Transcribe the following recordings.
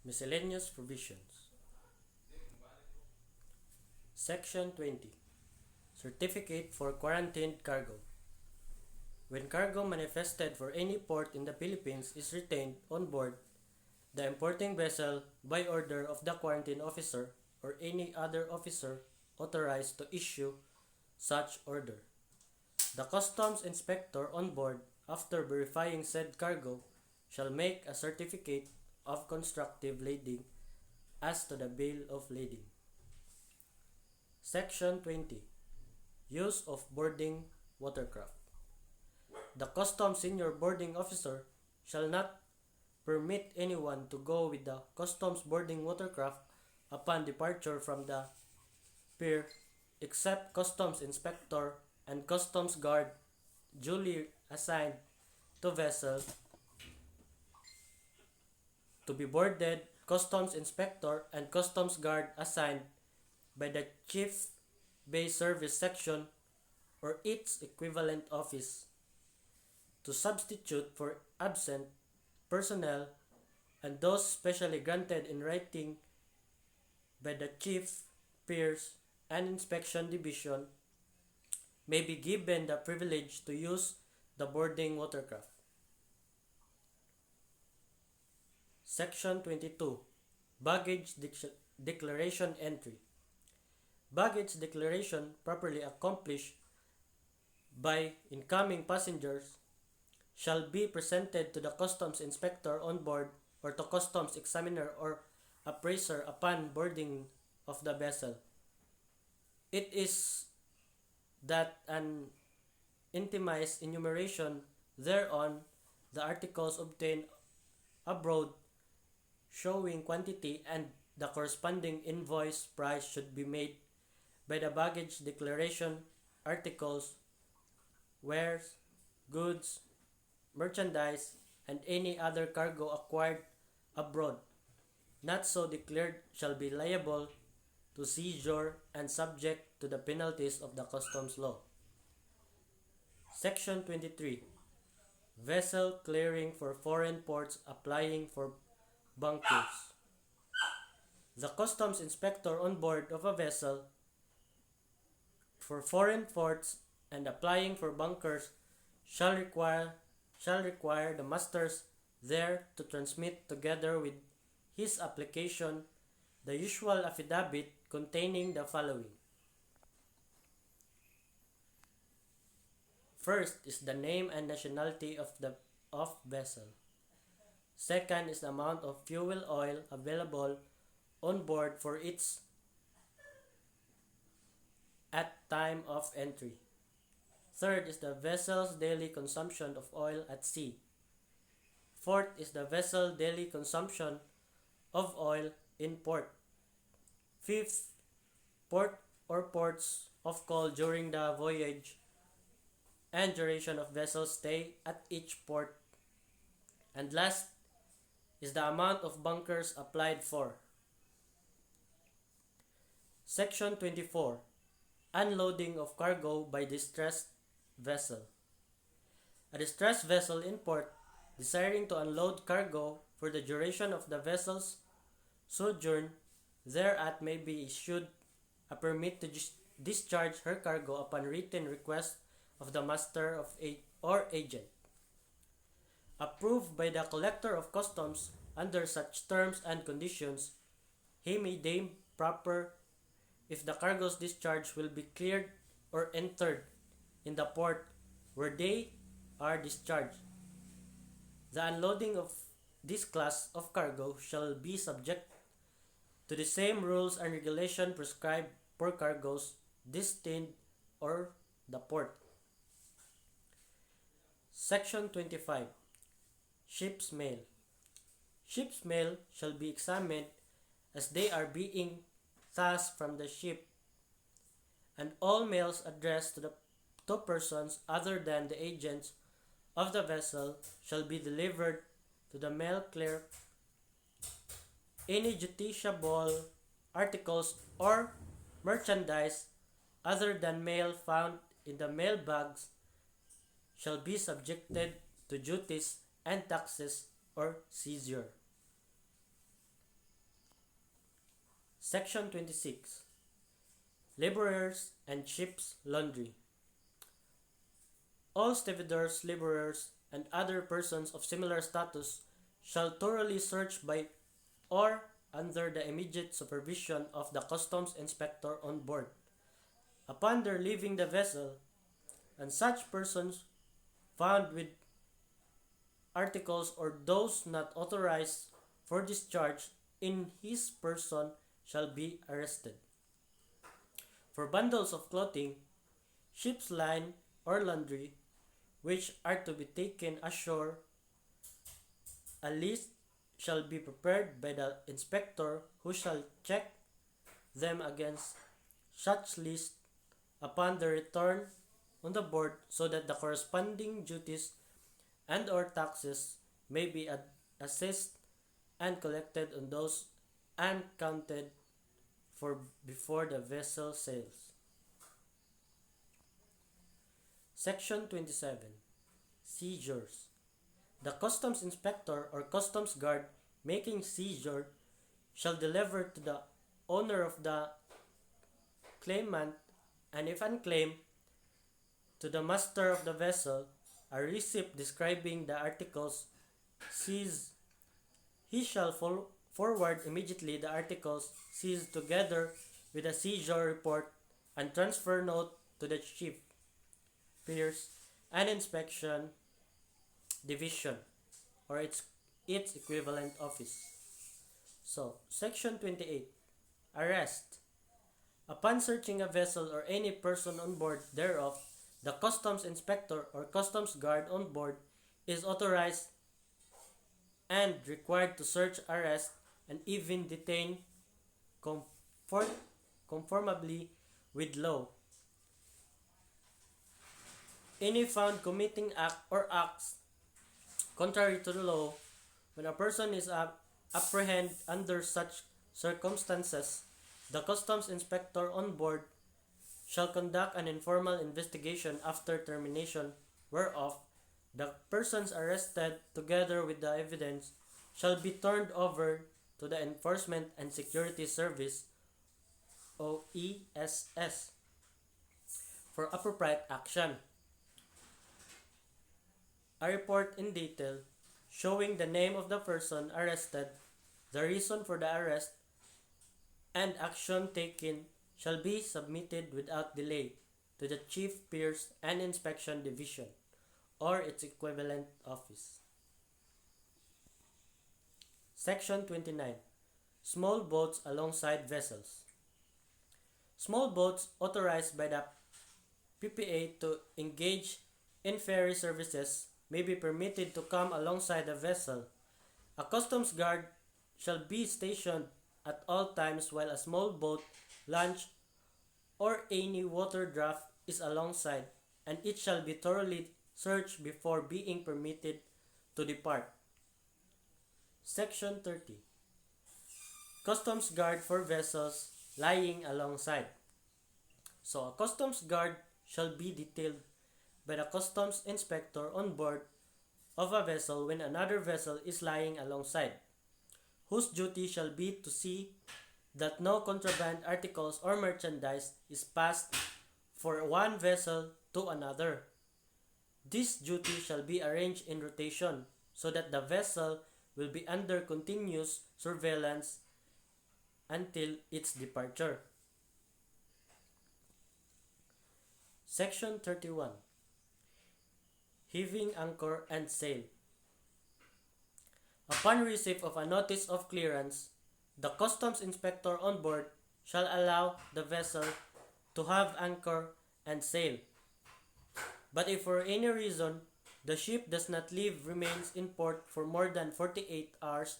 Miscellaneous provisions. Section 20. Certificate for quarantined cargo. When cargo manifested for any port in the Philippines is retained on board the importing vessel by order of the quarantine officer or any other officer authorized to issue such order, the customs inspector on board, after verifying said cargo, shall make a certificate of constructive lading as to the bill of lading. Section 20. Use of boarding watercraft. The customs senior boarding officer shall not permit anyone to go with the customs boarding watercraft upon departure from the pier except customs inspector and customs guard duly assigned to vessel to be boarded, customs inspector and customs guard assigned by the Chief Bay Service Section or its equivalent office to substitute for absent personnel, and those specially granted in writing by the Chief, Piers, and Inspection Division may be given the privilege to use the boarding watercraft. Section 22. Baggage Declaration Entry. Baggage declaration properly accomplished by incoming passengers shall be presented to the customs inspector on board or to customs examiner or appraiser upon boarding of the vessel. It is that an itemized enumeration thereon, the articles obtained abroad showing quantity and the corresponding invoice price should be made by the baggage declaration articles, wares, goods, merchandise, and any other cargo acquired abroad, not so declared, shall be liable to seizure and subject to the penalties of the customs law. Section 23. Vessel clearing for foreign ports applying for bunkers. The customs inspector on board of a vessel for foreign ports and applying for bunkers shall require the masters there to transmit together with his application the usual affidavit containing the following. First is the name and nationality of vessel. Second is the amount of fuel oil available on board for its at time of entry. Third is the vessel's daily consumption of oil at sea. Fourth is the vessel daily consumption of oil in port. Fifth, port or ports of call during the voyage and duration of vessel stay at each port. And last is the amount of bunkers applied for. Section 24. Unloading of cargo by distressed vessel. A distressed vessel in port desiring to unload cargo for the duration of the vessel's sojourn thereat may be issued a permit to discharge her cargo upon written request of the master or agent, approved by the collector of customs under such terms and conditions. He may deem proper if the cargo's discharge will be cleared or entered in the port where they are discharged. The unloading of this class of cargo shall be subject to the same rules and regulations prescribed for cargoes destined or the port. Section 25. Ship's mail. Ship's mail shall be examined as they are being thus from the ship, and all mails addressed to persons other than the agents of the vessel shall be delivered to the mail clerk. Any justiciable articles or merchandise other than mail found in the mail bags shall be subjected to duties and taxes or seizure. Section 26. Laborers and ship's laundry. All stevedores, laborers, and other persons of similar status shall thoroughly search by or under the immediate supervision of the customs inspector on board, upon their leaving the vessel, and such persons found with articles or those not authorized for discharge in his person shall be arrested. For bundles of clothing, ship's line or laundry, which are to be taken ashore, a list shall be prepared by the inspector, who shall check them against such list upon the return on the board, so that the corresponding duties and or taxes may be assessed and collected on those uncounted for before the vessel sails. Section 27. Seizures. The customs inspector or customs guard making seizure shall deliver to the owner of the claimant, and if unclaimed, to the master of the vessel, a receipt describing the articles seized. He shall forward immediately the articles seized together with a seizure report and transfer note to the chief, pierce, and inspection division or its equivalent office. So, Section 28. Arrest. Upon searching a vessel or any person on board thereof, the customs inspector or customs guard on board is authorized and required to search, arrest, and even detain conformably with law any found committing act or acts contrary to the law. When a person is apprehended under such circumstances, the customs inspector on board shall conduct an informal investigation, after termination whereof the persons arrested, together with the evidence, shall be turned over to the Enforcement and Security Service (OESS) for appropriate action. A report in detail showing the name of the person arrested, the reason for the arrest, and action taken shall be submitted without delay to the Chief Pierce and Inspection Division or its equivalent office. Section 29. Small boats alongside vessels. Small boats authorized by the PPA to engage in ferry services may be permitted to come alongside a vessel. A customs guard shall be stationed at all times while a small boat, launch, or any water draft is alongside, and it shall be thoroughly searched before being permitted to depart. Section 30. Customs guard for vessels lying alongside. So a customs guard shall be detailed by the customs inspector on board of a vessel when another vessel is lying alongside, whose duty shall be to see that no contraband articles or merchandise is passed for one vessel to another. This duty shall be arranged in rotation so that the vessel will be under continuous surveillance until its departure. Section 31. Heaving anchor and sail. Upon receipt of a notice of clearance, the customs inspector on board shall allow the vessel to have anchor and sail. But if for any reason the ship does not leave remains in port for more than 48 hours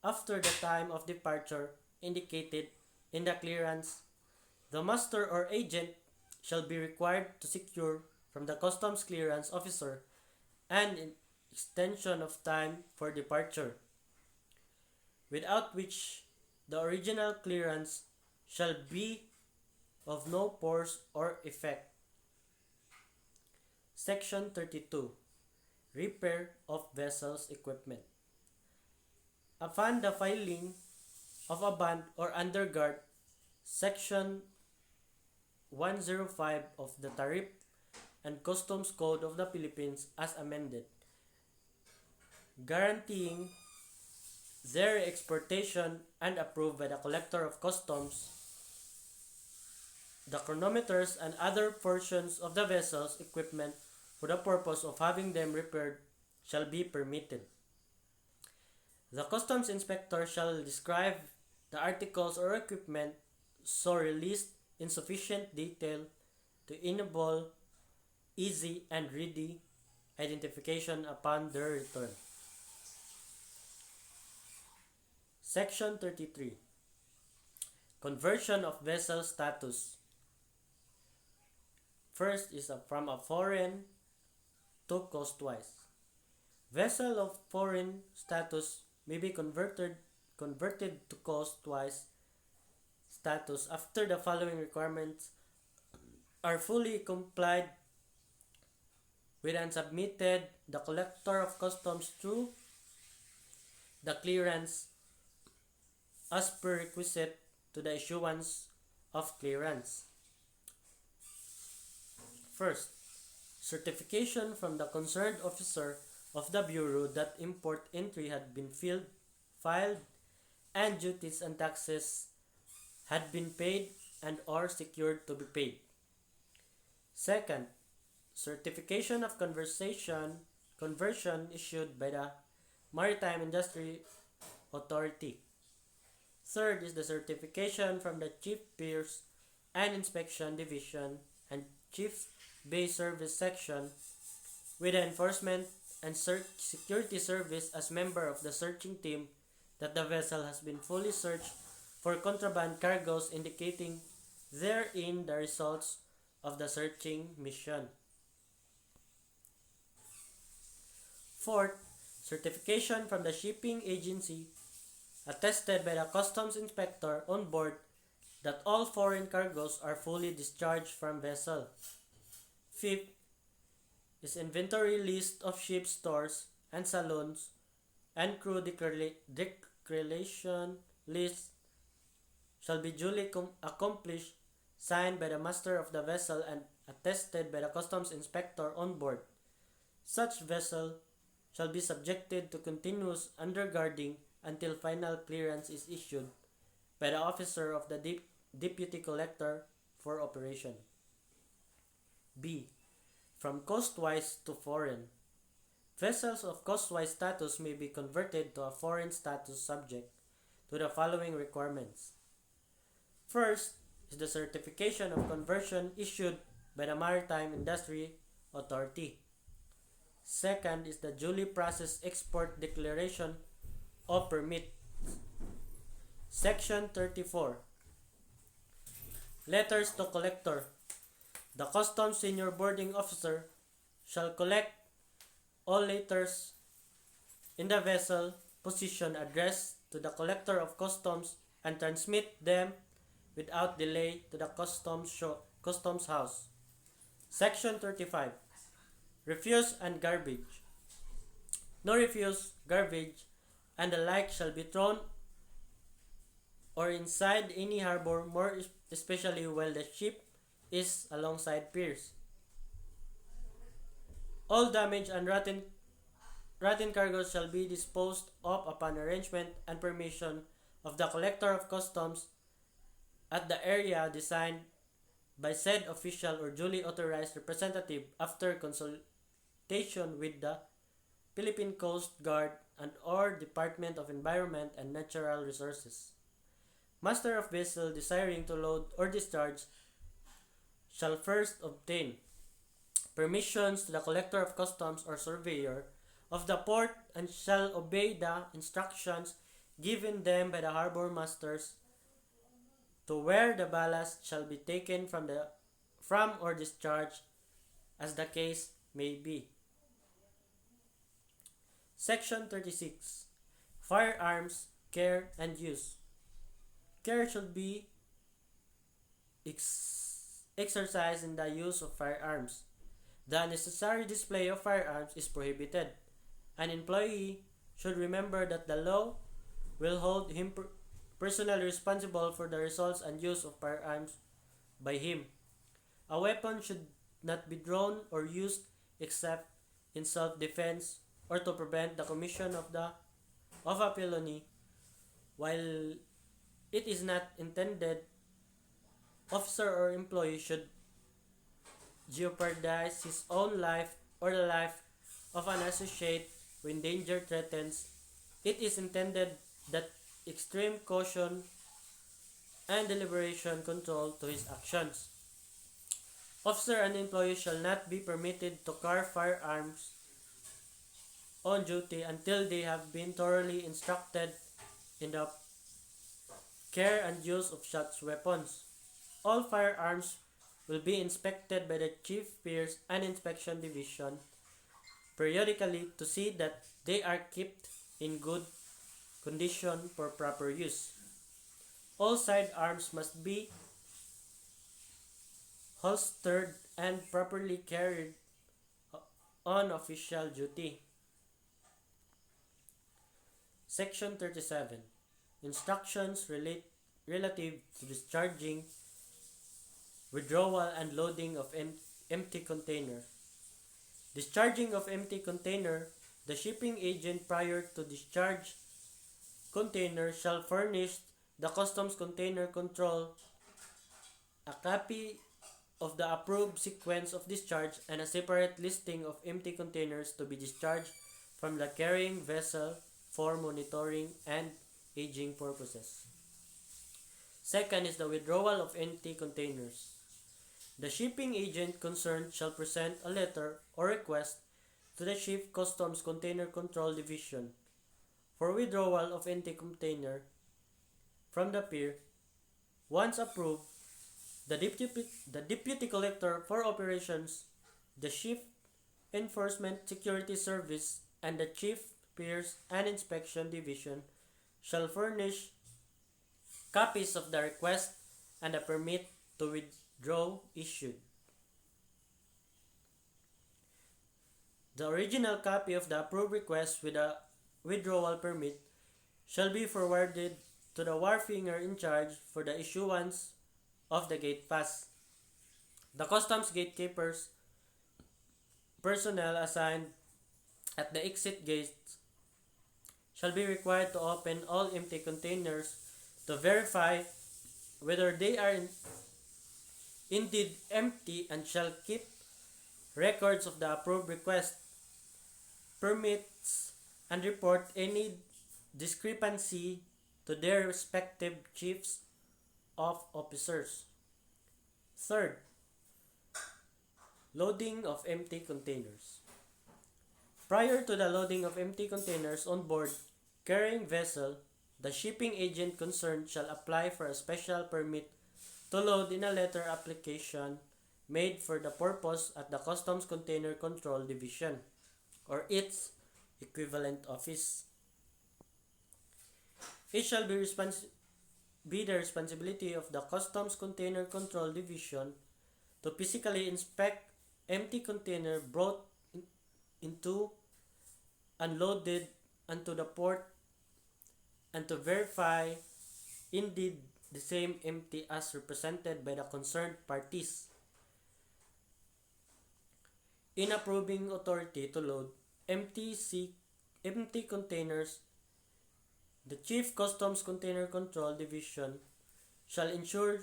after the time of departure indicated in the clearance, the master or agent shall be required to secure from the customs clearance officer an extension of time for departure, without which the original clearance shall be of no force or effect. Section 32. Repair of vessels equipment. Upon the filing of a bond or underguard Section 105 of the Tariff and Customs Code of the Philippines as amended, guaranteeing their exportation and approved by the Collector of Customs. The chronometers and other portions of the vessel's equipment for the purpose of having them repaired shall be permitted. The customs inspector shall describe the articles or equipment so released in sufficient detail to enable easy and ready identification upon their return. Section 33. Conversion of vessel status. First is from a foreign to coastwise. Vessel of foreign status may be converted to coastwise status after the following requirements are fully complied with and submitted the Collector of Customs through the clearance as prerequisite to the issuance of clearance. First, certification from the concerned officer of the Bureau that import entry had been filed and duties and taxes had been paid and or secured to be paid. Second, certification of conversion issued by the Maritime Industry Authority. Third is the certification from the Chief Piers and Inspection Division and Chief Bay Service Section with the Enforcement and Security Service as member of the searching team that the vessel has been fully searched for contraband cargoes, indicating therein the results of the searching mission. Fourth, certification from the shipping agency attested by the customs inspector on board that all foreign cargoes are fully discharged from vessel. Fifth is inventory list of ship stores and saloons and crew declaration list shall be duly accomplished, signed by the master of the vessel and attested by the customs inspector on board. Such vessel shall be subjected to continuous underguarding until final clearance is issued by the officer of the deputy collector for operation. B. From coastwise to foreign. Vessels of coastwise status may be converted to a foreign status subject to the following requirements. First is the certification of conversion issued by the Maritime Industry Authority. Second is the duly processed export declaration or permit. Section 34. Letters to collector. The Customs Senior Boarding Officer shall collect all letters in the vessel position addressed to the Collector of Customs and transmit them without delay to the Customs House. Section 35. Refuse and garbage. No refuse, garbage, and the like shall be thrown or inside any harbor, more especially while the ship is alongside piers. All damaged and rotten cargoes shall be disposed of upon arrangement and permission of the Collector of Customs at the area designed by said official or duly authorized representative after consultation with the Philippine Coast Guard and or Department of Environment and Natural Resources. Master of vessel desiring to load or discharge shall first obtain permissions to the Collector of Customs or Surveyor of the port and shall obey the instructions given them by the harbor masters to where the ballast shall be taken from or discharged as the case may be. Section 36. Firearms, care and use. Care should be exercised in the use of firearms. The unnecessary display of firearms is prohibited. An employee should remember that the law will hold him personally responsible for the results and use of firearms by him. A weapon should not be drawn or used except in self-defense or to prevent the commission of a felony. While it is not intended, officer or employee should jeopardize his own life or the life of an associate when danger threatens. It is intended that extreme caution and deliberation control to his actions. Officer and employee shall not be permitted to carry firearms on duty until they have been thoroughly instructed in the care and use of such weapons. All firearms will be inspected by the Chief Pierce and Inspection Division periodically to see that they are kept in good condition for proper use. All sidearms must be holstered and properly carried on official duty. Section 37. Instructions relative to discharging, withdrawal, and loading of empty container. Discharging of empty container. The shipping agent prior to discharge container shall furnish the Customs Container Control a copy of the approved sequence of discharge and a separate listing of empty containers to be discharged from the carrying vessel for monitoring and aging purposes. Second is the withdrawal of empty containers. The shipping agent concerned shall present a letter or request to the Chief Customs Container Control Division for withdrawal of empty container from the pier. Once approved, the Deputy Collector for Operations, the Chief Enforcement Security Service, and the Chief Pierce and Inspection Division shall furnish copies of the request and a permit to withdraw issued. The original copy of the approved request with a withdrawal permit shall be forwarded to the wharfinger in charge for the issuance of the gate pass. The customs gatekeepers personnel assigned at the exit gates shall be required to open all empty containers to verify whether they are indeed empty and shall keep records of the approved request, permits, and report any discrepancy to their respective chiefs of officers. Third, loading of empty containers. Prior to the loading of empty containers on board carrying vessel, the shipping agent concerned shall apply for a special permit to load in a letter application made for the purpose at the Customs Container Control Division or its equivalent office. It shall be the responsibility of the Customs Container Control Division to physically inspect empty container brought into, unloaded, onto the port and to verify indeed the same empty as represented by the concerned parties. In approving authority to load empty containers, the Chief Customs Container Control Division shall ensure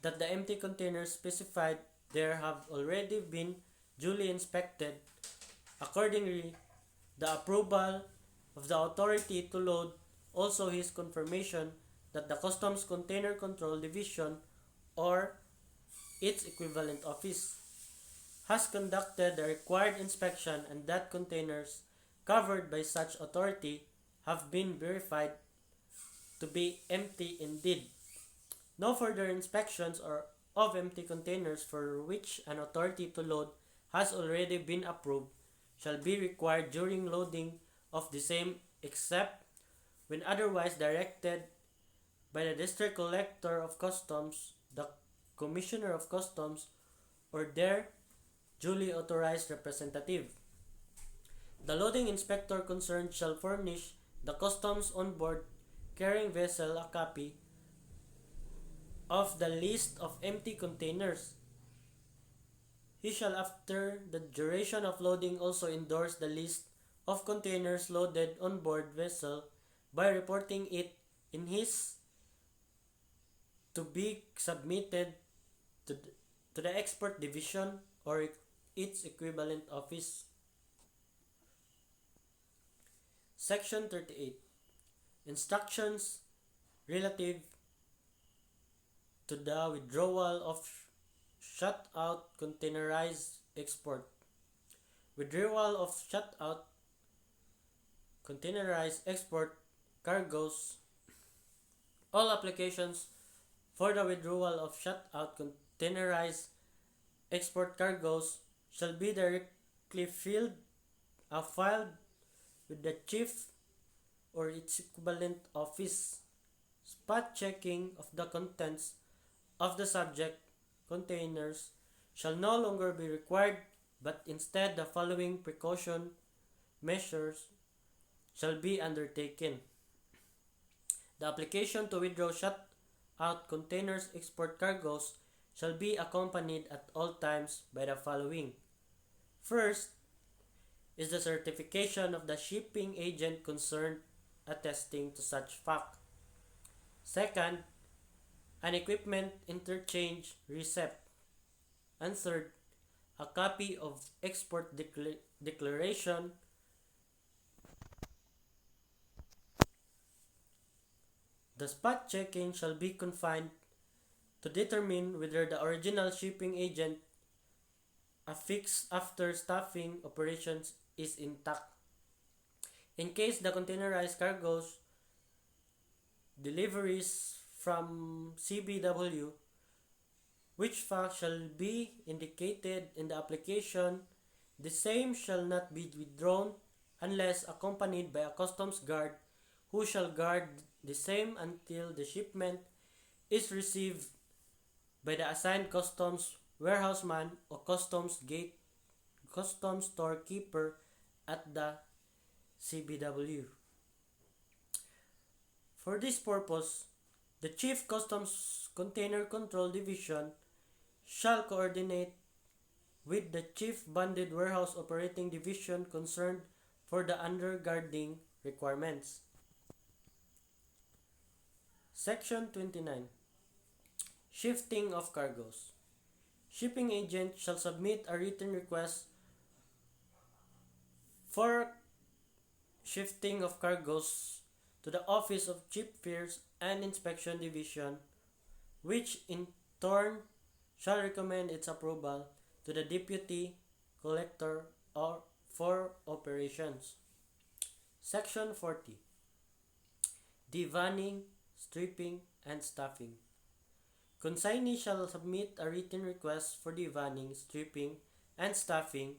that the empty containers specified there have already been duly inspected. Accordingly, the approval of the authority to load also his confirmation that the Customs Container Control Division or its equivalent office has conducted the required inspection and that containers covered by such authority have been verified to be empty indeed. No further inspections of empty containers for which an authority to load has already been approved shall be required during loading of the same except when otherwise directed by the District Collector of Customs, the Commissioner of Customs, or their duly authorized representative. The loading inspector concerned shall furnish the customs on board carrying vessel a copy of the list of empty containers. He shall, after the duration of loading, also endorse the list of containers loaded on board vessel by reporting it in his to be submitted to the export division or its equivalent office. Section 38. Instructions relative to the withdrawal of shut-out containerized export. Withdrawal of shut-out containerized export cargoes. All applications for the withdrawal of shut-out containerized export cargoes shall be directly filed with the chief or its equivalent office. Spot checking of the contents of the subject containers shall no longer be required, but instead the following precaution measures shall be undertaken. The application to withdraw shut-out containers export cargoes shall be accompanied at all times by the following. First is the certification of the shipping agent concerned attesting to such fact. Second, an equipment interchange receipt. And third, a copy of export declaration. The spot checking shall be confined to determine whether the original shipping agent affixed after staffing operations is intact. In case the containerized cargoes deliveries from CBW, which fact shall be indicated in the application, the same shall not be withdrawn unless accompanied by a customs guard who shall guard the same until the shipment is received by the assigned customs warehouseman or customs storekeeper at the CBW. For this purpose, the Chief Customs Container Control Division shall coordinate with the Chief Bonded Warehouse Operating Division concerned for the underguarding requirements. Section 29. Shifting of cargoes. Shipping agent shall submit a written request for shifting of cargoes to the Office of Chief Fairs and Inspection Division, which in turn shall recommend its approval to the Deputy Collector for Operations. Section 40. Divanning, stripping, and stuffing. Consignee shall submit a written request for divanning, stripping, and stuffing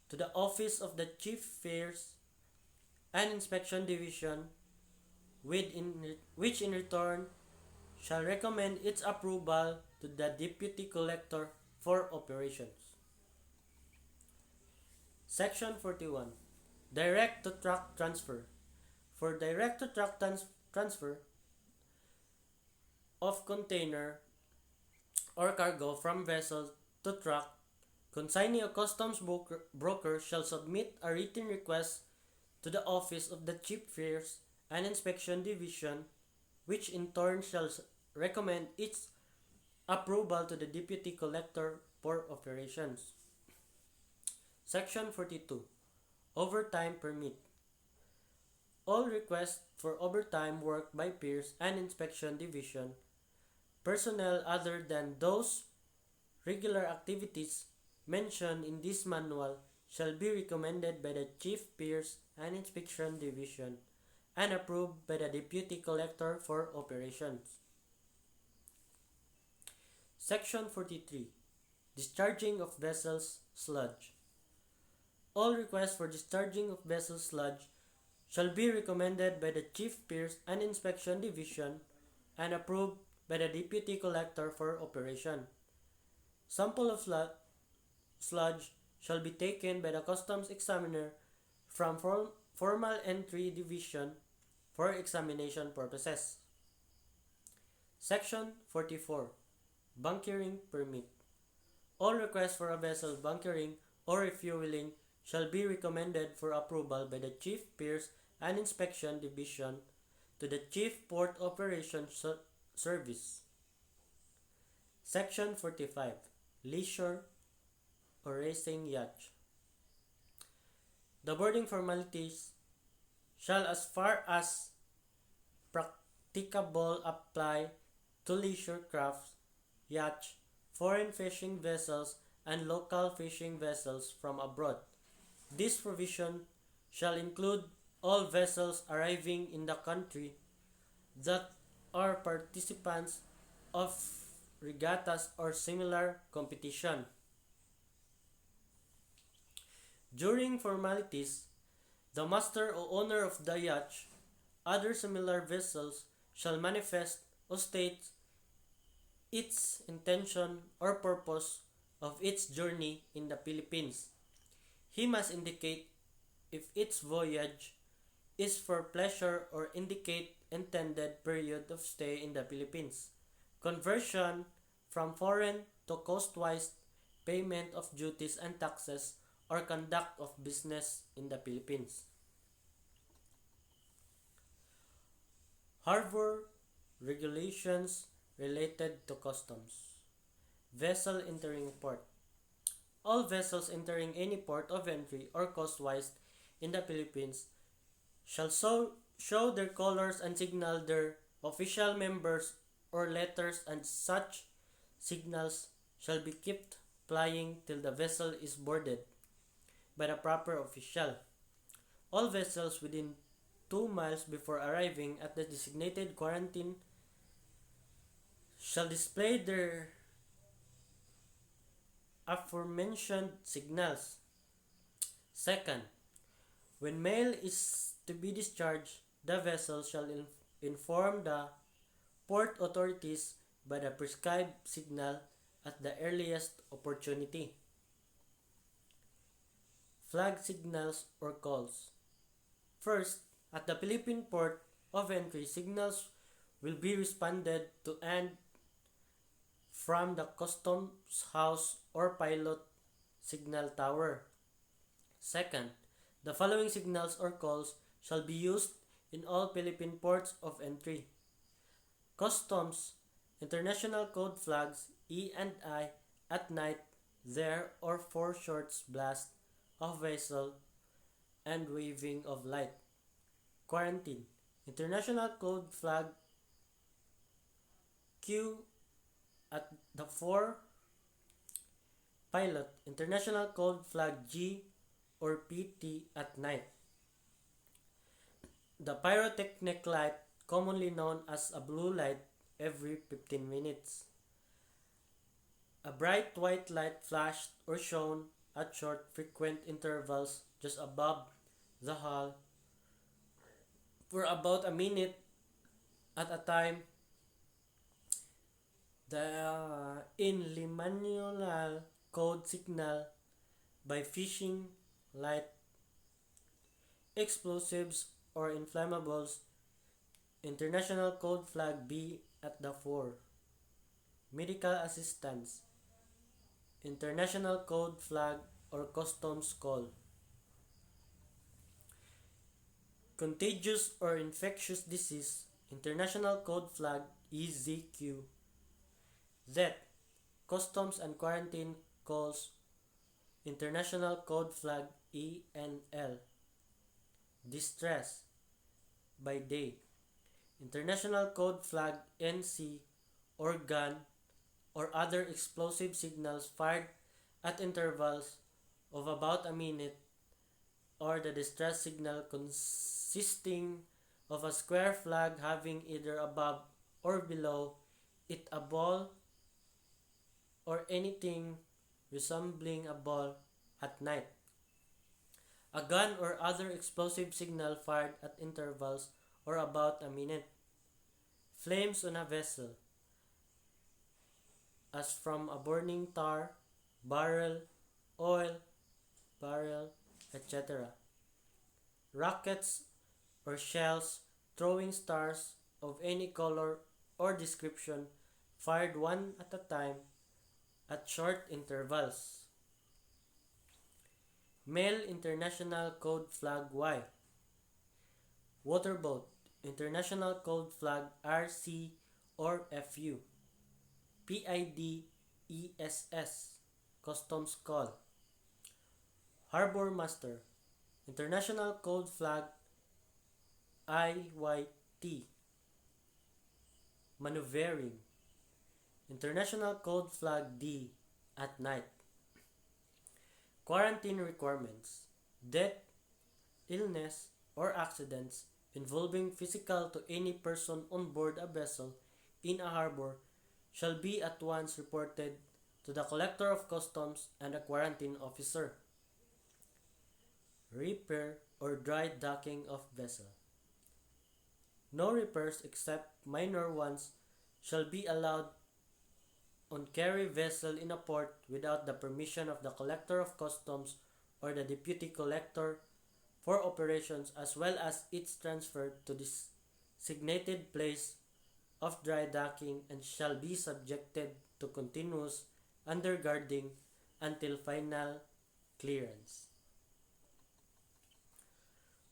to the Office of the Chief Fairs and Inspection Division, which in return shall recommend its approval to the Deputy Collector for Operations. Section 41. Direct-to-truck transfer. For direct-to-truck transfer of container or cargo from vessel to truck, consignee or customs broker shall submit a written request to the Office of the Chief Fairs and Inspection Division, which in turn shall recommend its approval to the Deputy Collector for Operations. Section 42. Overtime permit. All requests for overtime work by Peers and Inspection Division personnel other than those regular activities mentioned in this manual shall be recommended by the Chief Peers and Inspection Division and approved by the Deputy Collector for Operations. Section 43. Discharging of vessels sludge. All requests for discharging of vessel sludge shall be recommended by the Chief Peers and Inspection Division and approved by the Deputy Collector for Operation. Sample of sludge shall be taken by the Customs Examiner from Formal Entry Division for examination purposes. Section 44. Bunkering Permit. All requests for a vessel bunkering or refueling shall be recommended for approval by the Chief Piers and Inspection Division to the Chief Port Operations Service. Section 45. Leisure or racing yacht. The boarding formalities shall as far as practicable apply to leisure crafts, yachts, foreign fishing vessels, and local fishing vessels from abroad. This provision shall include all vessels arriving in the country that are participants of regattas or similar competition. During formalities, the master or owner of the yacht, other similar vessels, shall manifest or state its intention or purpose of its journey in the Philippines. He must indicate if its voyage is for pleasure or indicate intended period of stay in the Philippines, conversion from foreign to coastwise, payment of duties and taxes, or conduct of business in the Philippines. Harbour regulations related to customs. Vessel entering port. All vessels entering any port of entry or coastwise in the Philippines shall show their colors and signal their official members or letters, and such signals shall be kept flying till the vessel is boarded by the proper official. All vessels within 2 miles before arriving at the designated quarantine shall display their aforementioned signals. Second, when mail is to be discharged, the vessel shall inform the port authorities by the prescribed signal at the earliest opportunity. Flag signals or calls. First, at the Philippine port of entry, signals will be responded to and from the customs house or pilot signal tower. Second, the following signals or calls shall be used in all Philippine ports of entry. Customs, international code flags E and I at night there or for shorts blast of vessel and waving of light. Quarantine, international code flag Q at the fore. Pilot, international code flag G or PT at night. The pyrotechnic light, commonly known as a blue light, every 15 minutes. A bright white light flashed or shone at short frequent intervals just above the hull for about a minute at a time. The in-limanual code signal by fishing light, explosives or inflammables, international code flag B at the fore. Medical assistance, international code flag or customs call. Contagious or infectious disease, international code flag EZQ. Z. Customs and quarantine calls, international code flag ENL. Distress by day, international code flag NC, or gun or other explosive signals fired at intervals of about a minute, or the distress signal consisting of a square flag having either above or below it a ball or anything resembling a ball at night. A gun or other explosive signal fired at intervals or about a minute. Flames on a vessel, as from a burning tar, barrel, oil, barrel, etc. Rockets or shells throwing stars of any color or description fired one at a time at short intervals. Male International Code Flag Y. Waterboat International Code Flag RC or FU. PIDESS Customs Call. Harbour Master International Code Flag IYT. Maneuvering International Code Flag D at night. Quarantine requirements. Death, illness, or accidents involving physical to any person on board a vessel in a harbor shall be at once reported to the Collector of Customs and a quarantine officer. Repair or dry docking of vessel. No repairs except minor ones shall be allowed on carry vessel in a port without the permission of the Collector of Customs or the Deputy Collector for operations, as well as its transfer to this designated place of dry docking, and shall be subjected to continuous underguarding until final clearance.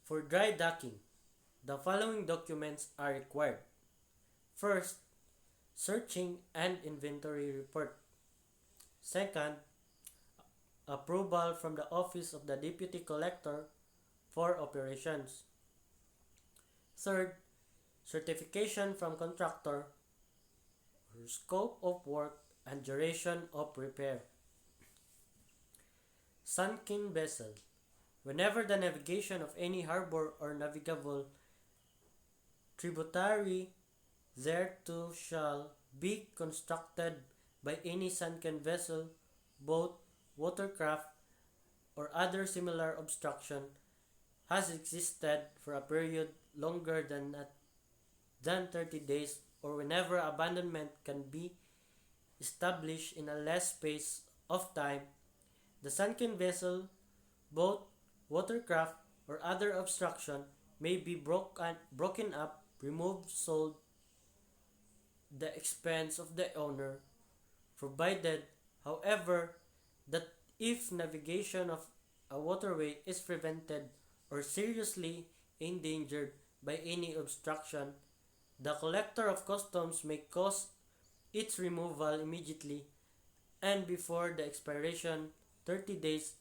For dry docking, the following documents are required. First, searching and inventory report. Second, approval from the Office of the Deputy Collector for operations. Third, certification from contractor or scope of work and duration of repair. Sunken vessel. Whenever the navigation of any harbor or navigable tributary thereto shall be constructed by any sunken vessel, boat, watercraft, or other similar obstruction has existed for a period longer than 30 days, or whenever abandonment can be established in a less space of time, the sunken vessel, boat, watercraft, or other obstruction may be broken up, removed, sold, the expense of the owner, provided, however, that if navigation of a waterway is prevented or seriously endangered by any obstruction, the Collector of Customs may cause its removal immediately and before the expiration 30 days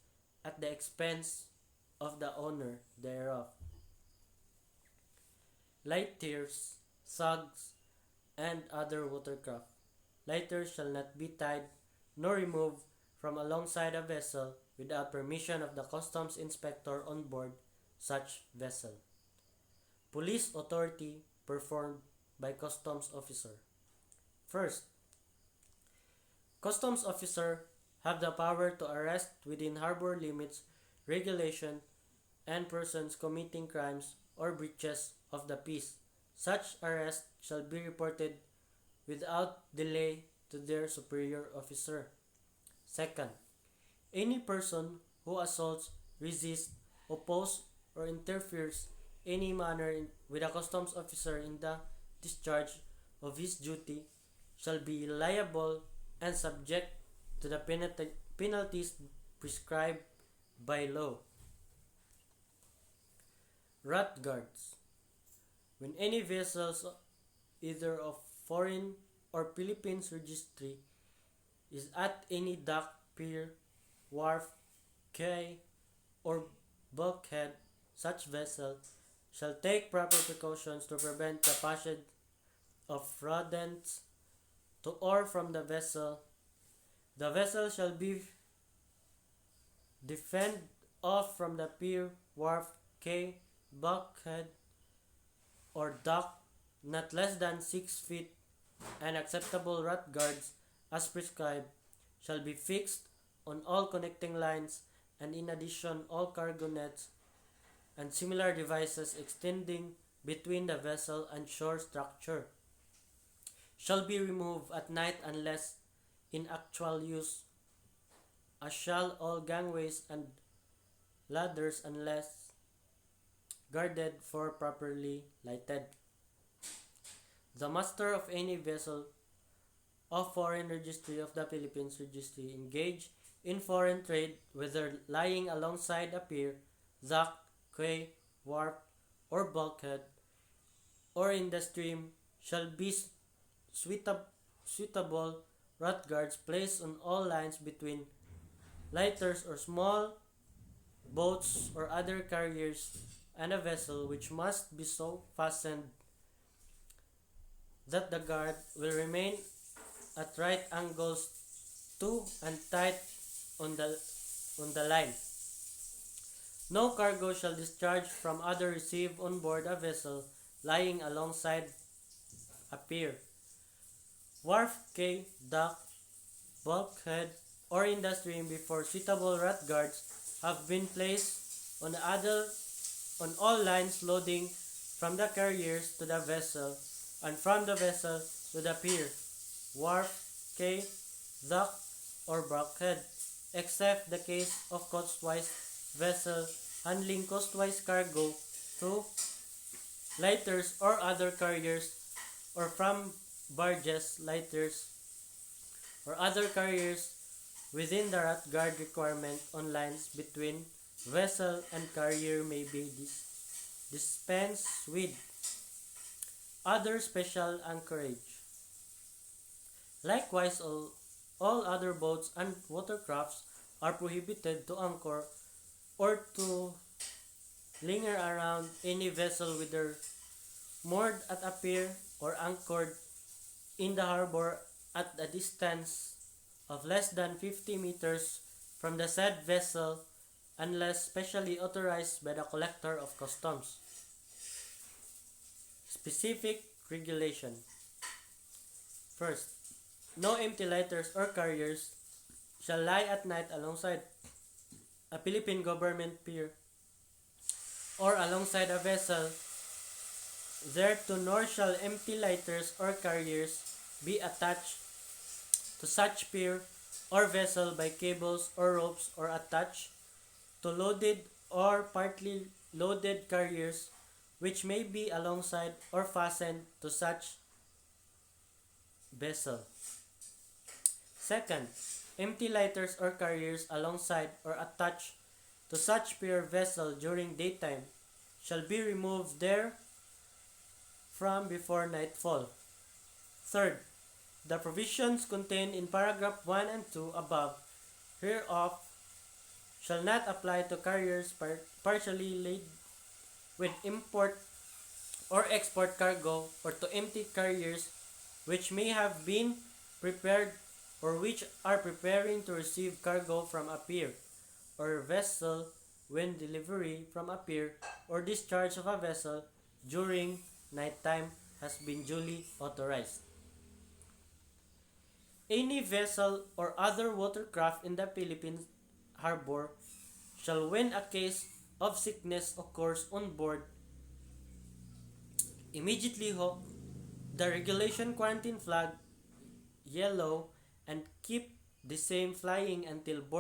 at the expense of the owner thereof. Lighters, tugs, and other watercraft. Lighters shall not be tied nor removed from alongside a vessel without permission of the customs inspector on board such vessel. Police authority performed by customs officer. First, customs officer have the power to arrest within harbor limits, regulation, and persons committing crimes or breaches of the peace. Such arrest shall be reported without delay to their superior officer. Second, any person who assaults, resists, opposes, or interferes any manner with a customs officer in the discharge of his duty shall be liable and subject to the penalties prescribed by law. Rat guards. When any vessels either of foreign or Philippines registry is at any dock, pier, wharf, quay, or bulkhead, such vessel shall take proper precautions to prevent the passage of rodents to or from the vessel. The vessel shall be defended off from the pier, wharf, quay, bulkhead, or dock not less than 6 feet, and acceptable rat guards as prescribed shall be fixed on all connecting lines, and in addition all cargo nets and similar devices extending between the vessel and shore structure shall be removed at night unless in actual use, as shall all gangways and ladders unless guarded for properly lighted. The master of any vessel of foreign registry of the Philippines registry engaged in foreign trade, whether lying alongside a pier, dock, quay, wharf, or bulkhead, or in the stream, shall be suitable rot guards placed on all lines between lighters or small boats or other carriers and a vessel, which must be so fastened that the guard will remain at right angles to and tight on the line. No cargo shall discharge from other received on board a vessel lying alongside a pier, wharf, quay, dock, bulkhead, or in the stream before suitable rat guards have been placed on all lines loading from the carriers to the vessel and from the vessel to the pier, wharf, quay, dock, or bulkhead, except the case of coastwise vessel handling coastwise cargo to lighters or other carriers, or from barges, lighters, or other carriers within the rat guard requirement on lines between vessel and carrier may be dispensed with. Other special anchorage. Likewise, all other boats and watercrafts are prohibited to anchor or to linger around any vessel whether moored at a pier or anchored in the harbor at a distance of less than 50 meters from the said vessel unless specially authorized by the collector of customs. Specific regulation. First, no empty lighters or carriers shall lie at night alongside a Philippine government pier or alongside a vessel thereto, nor shall empty lighters or carriers be attached to such pier or vessel by cables or ropes or attached to loaded or partly loaded carriers which may be alongside or fastened to such vessel. Second, empty lighters or carriers alongside or attached to such pier vessel during daytime shall be removed there from before nightfall. Third, the provisions contained in paragraph 1 and 2 above hereof shall not apply to carriers partially laden with import or export cargo, or to empty carriers which may have been prepared or which are preparing to receive cargo from a pier or vessel when delivery from a pier or discharge of a vessel during nighttime has been duly authorized. Any vessel or other watercraft in the Philippines harbor shall, when a case of sickness occurs on board, immediately hook the regulation quarantine flag yellow and keep the same flying until board